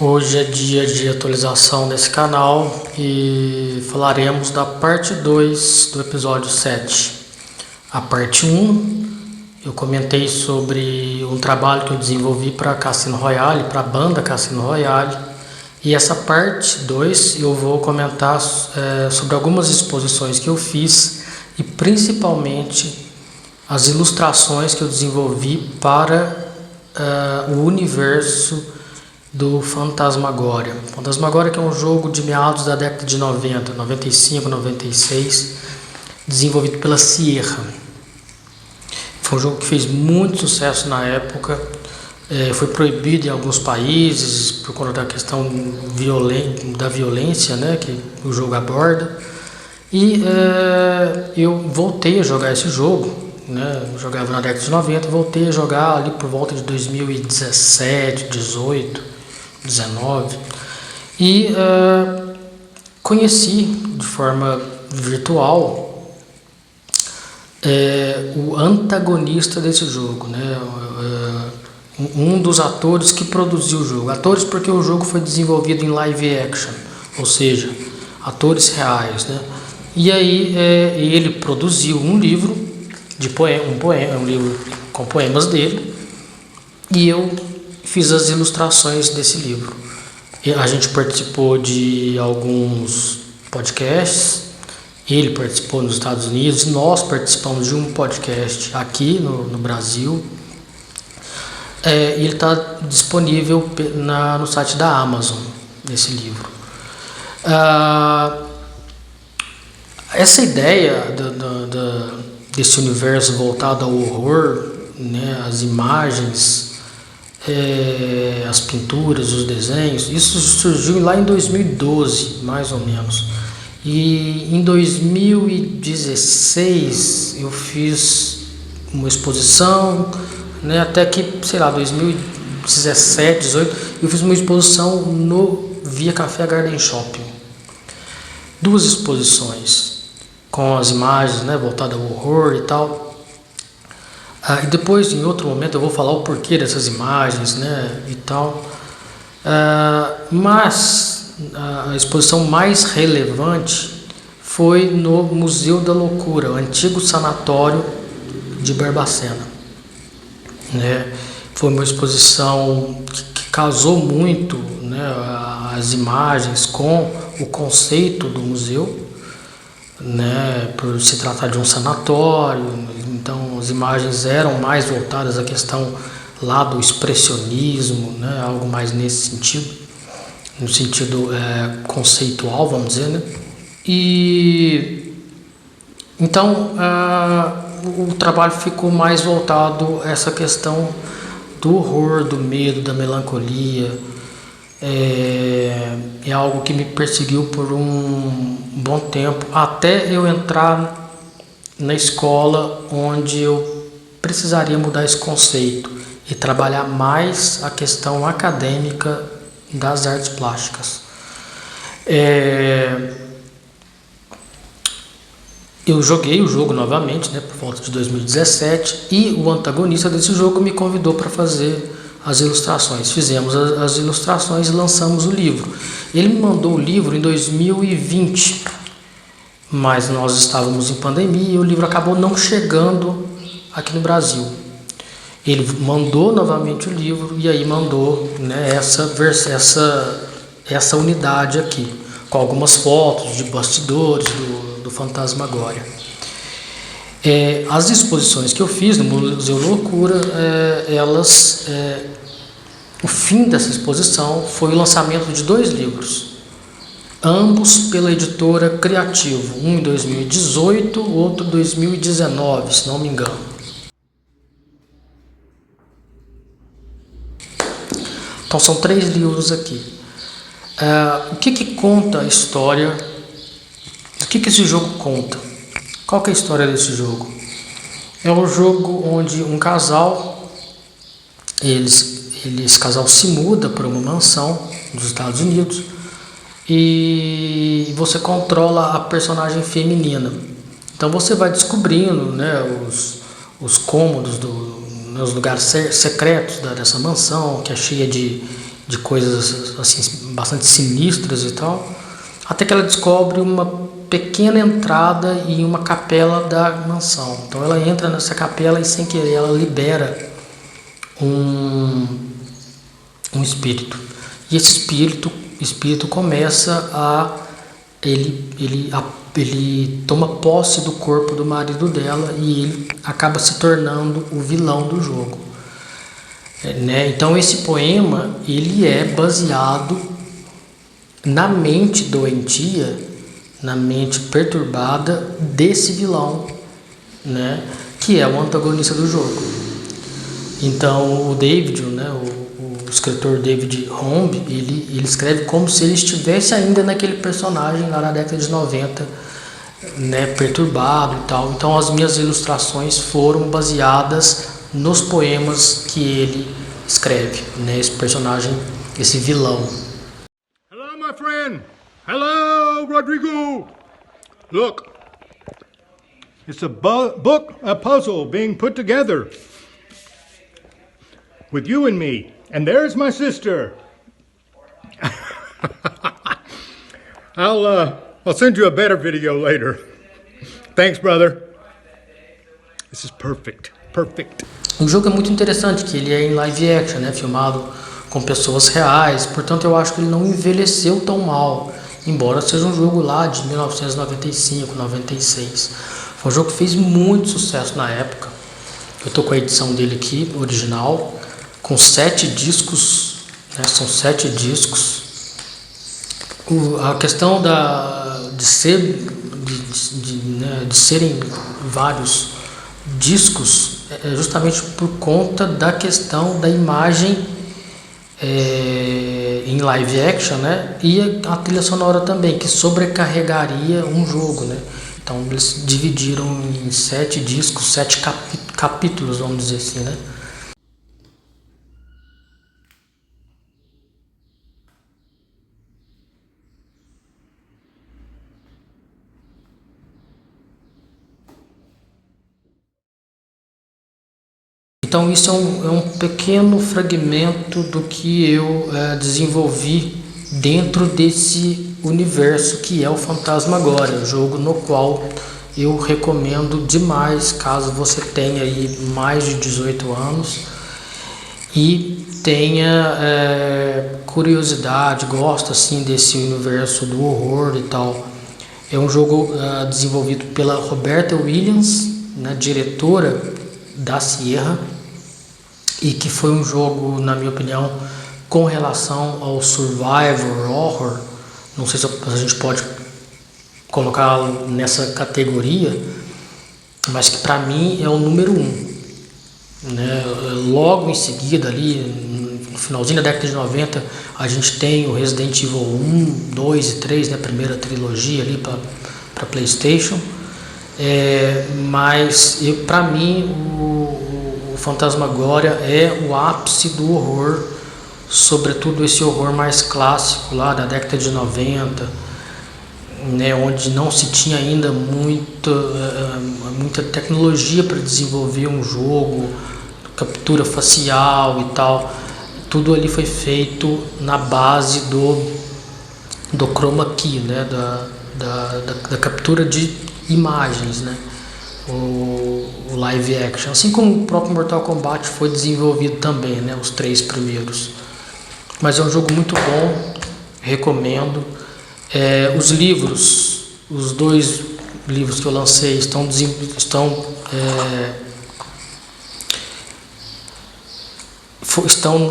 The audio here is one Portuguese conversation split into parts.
Hoje é dia de atualização desse canal e falaremos da parte 2 do episódio 7. A parte 1, eu comentei sobre um trabalho que eu desenvolvi para Cassino Royale, para a banda Cassino Royale. E essa parte 2 eu vou comentar sobre algumas exposições que eu fiz e principalmente as ilustrações que eu desenvolvi para o universo do Phantasmagoria. Phantasmagoria que é um jogo de meados da década de 90, 95, 96, desenvolvido pela Sierra. Foi um jogo que fez muito sucesso na época, foi proibido em alguns países por conta da questão da violência, né, que o jogo aborda. E eu voltei a jogar esse jogo, né, eu jogava na década de 90, voltei a jogar ali por volta de 2017, 18, 19 e conheci de forma virtual o antagonista desse jogo, né? Um dos atores que produziu o jogo. Atores porque o jogo foi desenvolvido em live action, ou seja, atores reais, né? E aí ele produziu um livro de um livro com poemas dele, e eu fiz as ilustrações desse livro. A gente participou de alguns podcasts, ele participou nos Estados Unidos, nós participamos de um podcast aqui no Brasil. Ele está disponível no site da Amazon, esse livro. Essa ideia desse universo voltado ao horror, né, as imagens, as pinturas, os desenhos, isso surgiu lá em 2012, mais ou menos. E em 2016 eu fiz uma exposição, né, até que, 2017, 18, eu fiz uma exposição no Via Café Garden Shopping. 2 exposições com as imagens, né, voltadas ao horror e tal. E depois, em outro momento, eu vou falar o porquê dessas imagens, né, e tal. Mas a exposição mais relevante foi no Museu da Loucura, o antigo sanatório de Barbacena, né? Foi uma exposição que casou muito, né, as imagens com o conceito do museu, né, por se tratar de um sanatório. Então as imagens eram mais voltadas à questão lá do expressionismo, né, algo mais nesse sentido, no sentido conceitual, vamos dizer, né? E então o trabalho ficou mais voltado a essa questão do horror, do medo, da melancolia. É algo que me perseguiu por um bom tempo, até eu entrar na escola, onde eu precisaria mudar esse conceito e trabalhar mais a questão acadêmica das artes plásticas. Eu joguei o jogo novamente, né, por volta de 2017, e o antagonista desse jogo me convidou para fazer as ilustrações. Fizemos as ilustrações e lançamos o livro. Ele me mandou o livro em 2020, mas nós estávamos em pandemia e o livro acabou não chegando aqui no Brasil. Ele mandou novamente o livro e aí mandou, né, essa unidade aqui, com algumas fotos de bastidores do Phantasmagoria. As exposições que eu fiz no Museu da Loucura, o fim dessa exposição foi o lançamento de 2 livros, ambos pela editora Criativo, um em 2018, outro em 2019, se não me engano. Então são 3 livros aqui. O que conta a história? O que esse jogo conta? Qual que é a história desse jogo? É um jogo onde um casal, esse casal se muda para uma mansão nos Estados Unidos e você controla a personagem feminina. Então você vai descobrindo, né, os cômodos, os lugares secretos dessa mansão, que é cheia de de coisas assim bastante sinistras e tal, até que ela descobre uma pequena entrada em uma capela da mansão. Então ela entra nessa capela e sem querer ela libera um espírito. E esse espírito começa ele toma posse do corpo do marido dela e ele acaba se tornando o vilão do jogo. Né? Então esse poema ele é baseado na mente doentia, na mente perturbada desse vilão, né? Que é o antagonista do jogo. Então o David, né? o escritor David Homb, ele escreve como se ele estivesse ainda naquele personagem lá na década de 90, né? Perturbado e tal. Então as minhas ilustrações foram baseadas nos poemas que ele escreve, né? Esse personagem, esse vilão. Hello, my friend. Hello, Rodrigo. Look, it's a book, a puzzle being put together with you and me. And there's my sister. I'll send you a better video later. Thanks, brother. This is perfect. Perfect. O jogo é muito interessante, que ele é em live action, né? Filmado com pessoas reais, portanto eu acho que ele não envelheceu tão mal, embora seja um jogo lá de 1995, 96. Foi um jogo que fez muito sucesso na época. Eu tô com a edição dele aqui, original, com 7 discos, né? São 7 discos. A questão de serem vários discos é justamente por conta da questão da imagem em live action, né? E a trilha sonora também, que sobrecarregaria um jogo, né? Então eles dividiram em 7 discos, 7 capítulos, vamos dizer assim, né? Então isso é um pequeno fragmento do que eu desenvolvi dentro desse universo que é o Phantasmagoria, um jogo no qual eu recomendo demais caso você tenha aí mais de 18 anos e tenha curiosidade, gosta assim desse universo do horror e tal. É um jogo desenvolvido pela Roberta Williams, né, diretora da Sierra, e que foi um jogo, na minha opinião, com relação ao survival horror, não sei se a gente pode colocar nessa categoria, mas que para mim é o número 1. Né? Logo em seguida, ali no finalzinho da década de 90, a gente tem o Resident Evil 1, 2 e 3, né? A primeira trilogia ali para PlayStation. Mas para mim o Phantasmagoria é o ápice do horror, sobretudo esse horror mais clássico lá da década de 90, né, onde não se tinha ainda muita tecnologia para desenvolver um jogo, captura facial e tal. Tudo ali foi feito na base do chroma key, né, da captura de imagens, né, o live action, assim como o próprio Mortal Kombat foi desenvolvido também, né, os 3 primeiros. Mas é um jogo muito bom, recomendo. Os livros, os 2 livros que eu lancei estão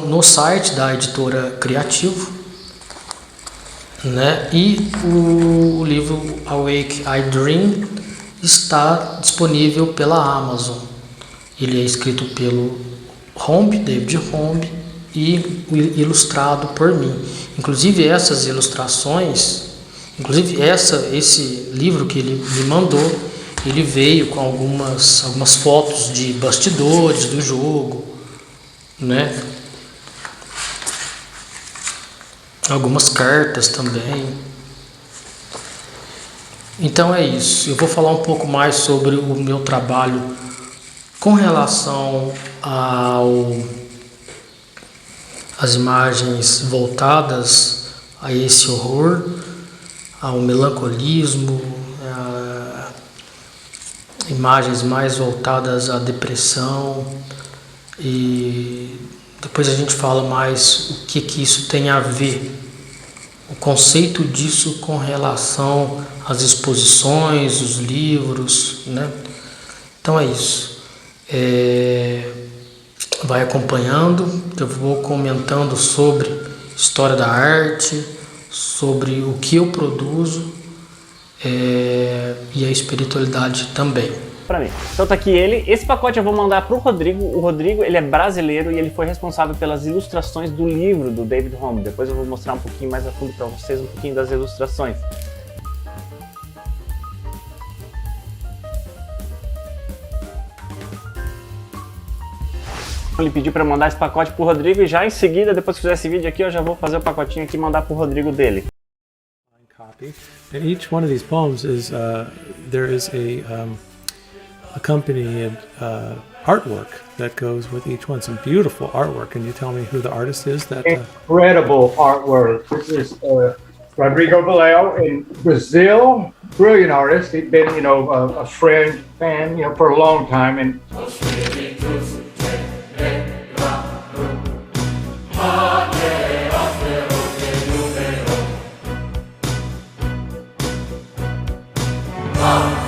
no site da editora Criativo, né? E o livro Awake I Dream está disponível pela Amazon. Ele é escrito pelo David Homb, e ilustrado por mim. Inclusive essas ilustrações, esse livro que ele me mandou, ele veio com algumas fotos de bastidores do jogo, né? Algumas cartas também. Então é isso. Eu vou falar um pouco mais sobre o meu trabalho com relação as imagens voltadas a esse horror, ao melancolismo, imagens mais voltadas à depressão, e depois a gente fala mais o que isso tem a ver, o conceito disso com relação às exposições, os livros, né? Então é isso. Vai acompanhando, eu vou comentando sobre história da arte, sobre o que eu produzo e a espiritualidade também. Pra mim. Então tá aqui ele. Esse pacote eu vou mandar pro Rodrigo. O Rodrigo, ele é brasileiro e ele foi responsável pelas ilustrações do livro do David Home. Depois eu vou mostrar um pouquinho mais a fundo pra vocês, um pouquinho das ilustrações. Ele pediu para mandar esse pacote pro Rodrigo e já em seguida, depois que fizer esse vídeo aqui, eu já vou fazer o pacotinho aqui e mandar pro Rodrigo dele. Copy, and each one of these poems is there is a accompanying artwork that goes with each one. Some beautiful artwork. Can you tell me who the artist is? That Incredible artwork. This is Rodrigo Vallejo in Brazil. Brilliant artist. He's been, a friend, fan, for a long time. And Oh!